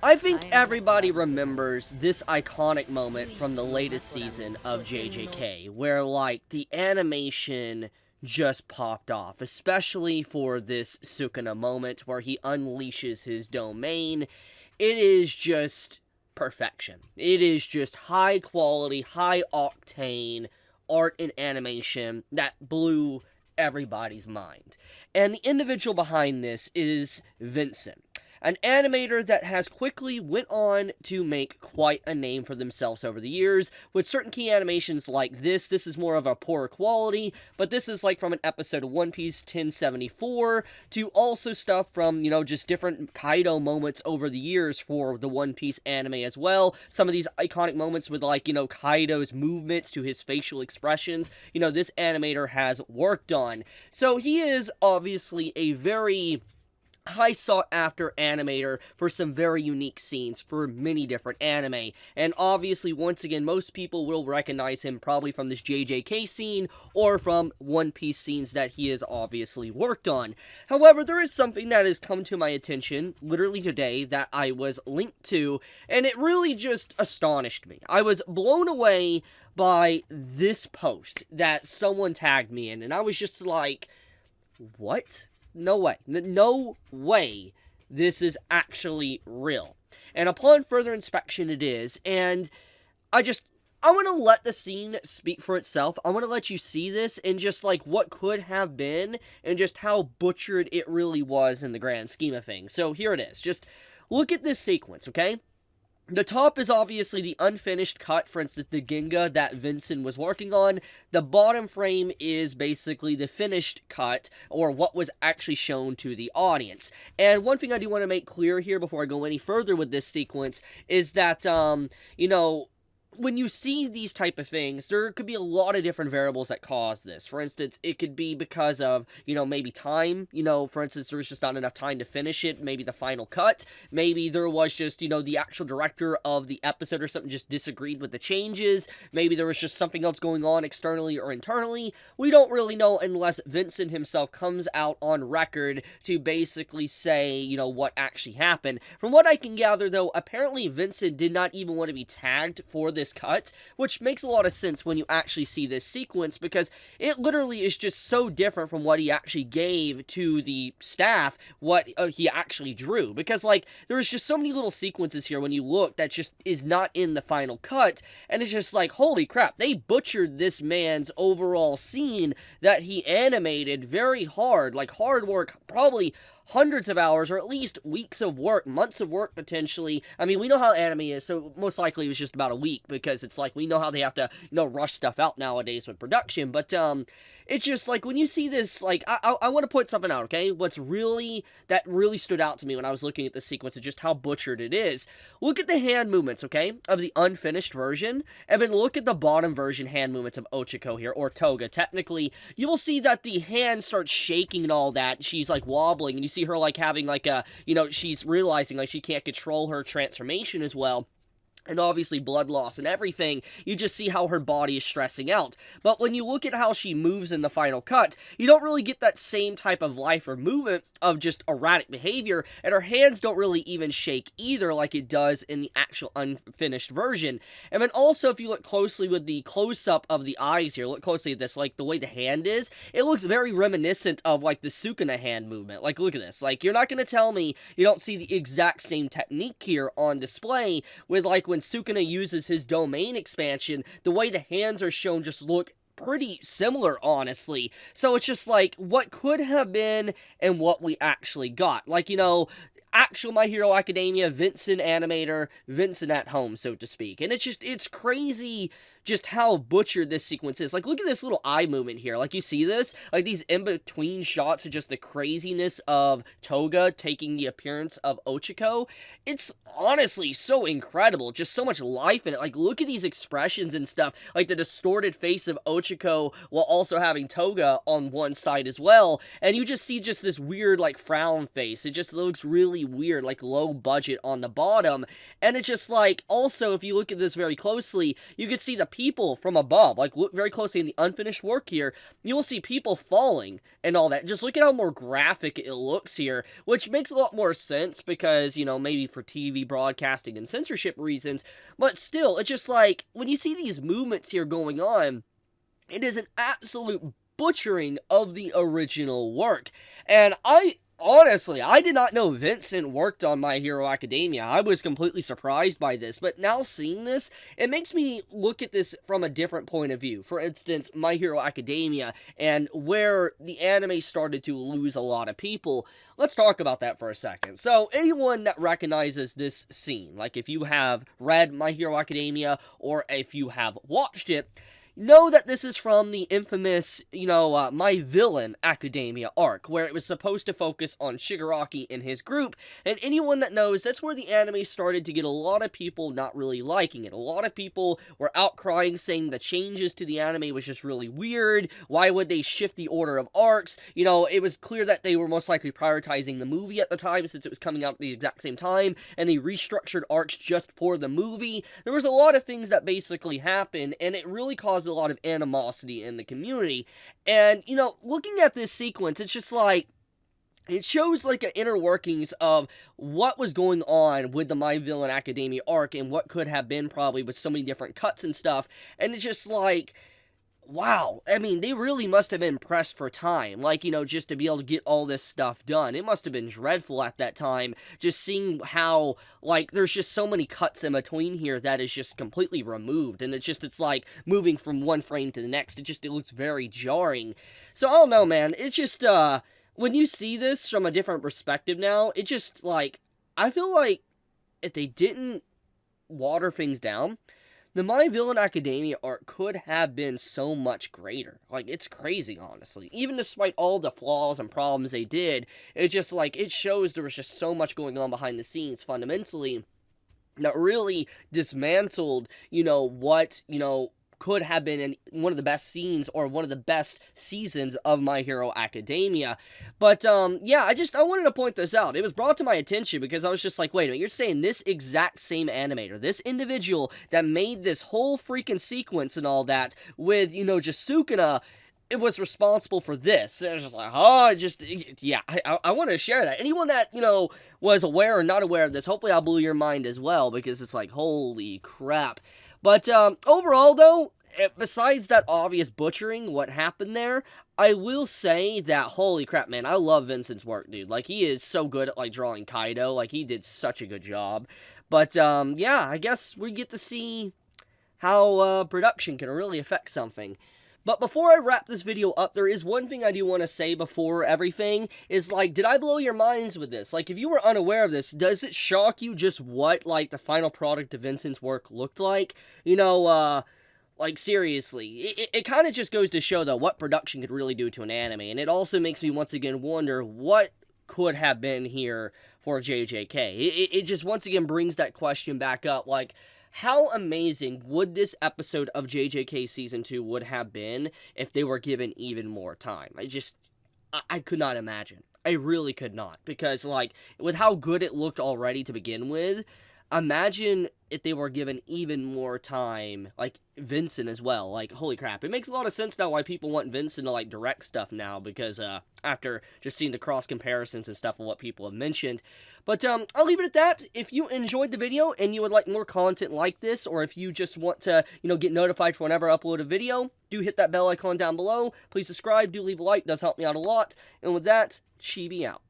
I think everybody remembers this iconic moment from the latest season of JJK, where, like, the animation just popped off, especially for this Sukuna moment where he unleashes his domain. It is just perfection. It is just high quality, high octane art and animation that blew everybody's mind. And the individual behind this is Vincent, an animator that has quickly went on to make quite a name for themselves over the years, with certain key animations like this. This is more of a poorer quality, but this is like from an episode of One Piece 1074, to also stuff from, just different Kaido moments over the years for the One Piece anime as well. Some of these iconic moments with, like, Kaido's movements to his facial expressions, this animator has worked on. So he is obviously a very high sought after animator for some very unique scenes for many different anime. And obviously, once again, most people will recognize him probably from this JJK scene or from One Piece scenes that he has obviously worked on. However, there is something that has come to my attention literally today that I was linked to, and it really just astonished me. I was blown away by this post that someone tagged me in, and I was just like, what? No way. No way this is actually real. And upon further inspection, it is. And I want to let the scene speak for itself. I want to let you see this and just, like, what could have been and just how butchered it really was in the grand scheme of things. So here it is. Just look at this sequence, okay? The top is obviously the unfinished cut, for instance, the Ginga that Vincent was working on. The bottom frame is basically the finished cut, or what was actually shown to the audience. And one thing I do want to make clear here before I go any further with this sequence is that, when you see these type of things, there could be a lot of different variables that cause this. For instance, it could be because of, maybe time. For instance, there was just not enough time to finish it, maybe the final cut. Maybe there was just, the actual director of the episode or something just disagreed with the changes. Maybe there was just something else going on externally or internally. We don't really know unless Vincent himself comes out on record to basically say, what actually happened. From what I can gather, though, apparently Vincent did not even want to be tagged for this cut, which makes a lot of sense when you actually see this sequence, because it literally is just so different from what he actually gave to the staff, what he actually drew, because, like, there's just so many little sequences here when you look that just is not in the final cut, and it's just like, holy crap, they butchered this man's overall scene that he animated very hard, like hard work, probably hundreds of hours, or at least weeks of work, months of work potentially. I mean, we know how anime is, so most likely it was just about a week, because it's like, we know how they have to, rush stuff out nowadays with production, but, it's just like, when you see this, like, I want to point something out, okay? That really stood out to me when I was looking at the sequence of just how butchered it is. Look at the hand movements, okay, of the unfinished version, and then look at the bottom version hand movements of Ochako here, or Toga. Technically, you will see that the hand starts shaking and all that. She's, like, wobbling, and you see her, like, having, like, a, she's realizing, like, she can't control her transformation as well. And obviously blood loss and everything, you just see how her body is stressing out. But when you look at how she moves in the final cut, you don't really get that same type of life or movement of just erratic behavior, and her hands don't really even shake either like it does in the actual unfinished version. And then also, if you look closely with the close-up of the eyes here, look closely at this, like the way the hand is, it looks very reminiscent of, like, the Sukuna hand movement. Like, look at this. Like, you're not going to tell me you don't see the exact same technique here on display with, like, when Sukuna uses his domain expansion, the way the hands are shown just look pretty similar, honestly. So it's just like, what could have been and what we actually got. Like, actual My Hero Academia, Vincent animator, Vincent at home, so to speak. And it's crazy just how butchered this sequence is. Like, look at this little eye movement here. Like, you see this? Like, these in-between shots of just the craziness of Toga taking the appearance of Ochako. It's honestly so incredible. Just so much life in it. Like, look at these expressions and stuff. Like, the distorted face of Ochako while also having Toga on one side as well. And you just see just this weird, like, frown face. It just looks really weird, like, low budget on the bottom. And it's just like, also, if you look at this very closely, you can see the people from above. Like, look very closely in the unfinished work here, you will see people falling and all that. Just look at how more graphic it looks here, which makes a lot more sense because, you know, maybe for TV broadcasting and censorship reasons, but still, it's just like, when you see these movements here going on, it is an absolute butchering of the original work. And honestly, I did not know Vincent worked on My Hero Academia. I was completely surprised by this, but now seeing this, it makes me look at this from a different point of view. For instance, My Hero Academia, and where the anime started to lose a lot of people. Let's talk about that for a second. So, anyone that recognizes this scene, like if you have read My Hero Academia, or if you have watched it, know that this is from the infamous, My Villain Academia arc, where it was supposed to focus on Shigaraki and his group, and anyone that knows, that's where the anime started to get a lot of people not really liking it. A lot of people were outcrying, saying the changes to the anime was just really weird. Why would they shift the order of arcs? You know, it was clear that they were most likely prioritizing the movie at the time, since it was coming out at the exact same time, and they restructured arcs just for the movie. There was a lot of things that basically happened, and it really caused a lot of animosity in the community. And, looking at this sequence, it's just like, it shows like an inner workings of what was going on with the My Villain Academia arc and what could have been probably with so many different cuts and stuff. And it's just like, wow, I mean, they really must have been pressed for time, like, just to be able to get all this stuff done. It must have been dreadful at that time, just seeing how, like, there's just so many cuts in between here that is just completely removed, and it's like, moving from one frame to the next, it looks very jarring. So, I don't know, man, it's just, when you see this from a different perspective now, it just, like, I feel like if they didn't water things down, the My Villain Academia arc could have been so much greater. Like, it's crazy, honestly. Even despite all the flaws and problems they did, it just, like, it shows there was just so much going on behind the scenes, fundamentally, that really dismantled, what, could have been one of the best scenes or one of the best seasons of My Hero Academia. But, yeah, I wanted to point this out. It was brought to my attention because I was just like, wait a minute, you're saying this exact same animator, this individual that made this whole freaking sequence and all that with, just Sukuna, it was responsible for this. And I was just like, I want to share that. Anyone that, was aware or not aware of this, hopefully I'll blow your mind as well, because it's like, holy crap. But, overall, though, besides that obvious butchering, what happened there, I will say that, holy crap, man, I love Vincent's work, dude. Like, he is so good at, like, drawing Kaido. Like, he did such a good job. But, yeah, I guess we get to see how, production can really affect something. But before I wrap this video up, there is one thing I do want to say before everything, is, like, did I blow your minds with this? Like, if you were unaware of this, does it shock you just what, like, the final product of Vincent's work looked like? Like, seriously, it kind of just goes to show, though, what production could really do to an anime, and it also makes me once again wonder what could have been here for JJK. It just once again brings that question back up, like, how amazing would this episode of JJK Season 2 would have been if they were given even more time? I could not imagine. I really could not. Because, like, with how good it looked already to begin with, imagine if they were given even more time, like, Vincent as well. Like, holy crap. It makes a lot of sense now why people want Vincent to, like, direct stuff now, because, after just seeing the cross comparisons and stuff of what people have mentioned. But, I'll leave it at that. If you enjoyed the video and you would like more content like this, or if you just want to, get notified for whenever I upload a video, do hit that bell icon down below. Please subscribe, do leave a like, does help me out a lot. And with that, Chibi out.